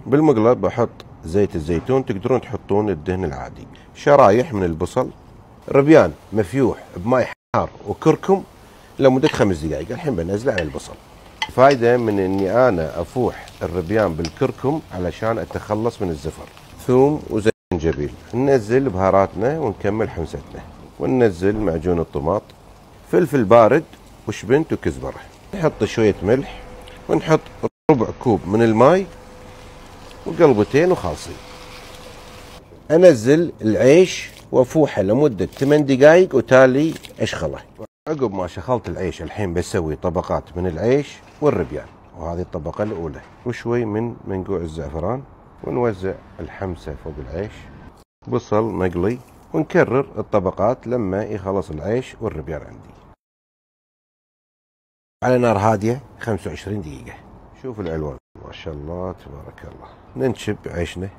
بالمقلاة بحط زيت الزيتون، تقدرون تحطون الدهن العادي، شرايح من البصل، ربيان مفيوح بماء حار وكركم لمدة 5 دقائق. الحين بنزله على البصل. فايدة من اني انا افوح الربيان بالكركم علشان اتخلص من الزفر. ثوم وزنجبيل، ننزل بهاراتنا ونكمل حمستنا، وننزل معجون الطماط، فلفل بارد وشبنت وكزبرة، نحط شوية ملح، ونحط ربع كوب من الماء وقلبتين وخالصين. انزل العيش وافوحه لمدة 8 دقائق وتالي اشخله. عقب ما شخلت العيش الحين بسوي طبقات من العيش والربيان، وهذه الطبقة الأولى، وشوي من منقوع الزعفران، ونوزع الحمسة فوق العيش، بصل مقلي، ونكرر الطبقات لما يخلص العيش والربيان عندي على نار هادية 25 دقيقة. شوف الألوان ما شاء الله تبارك الله. ننشب عيشنا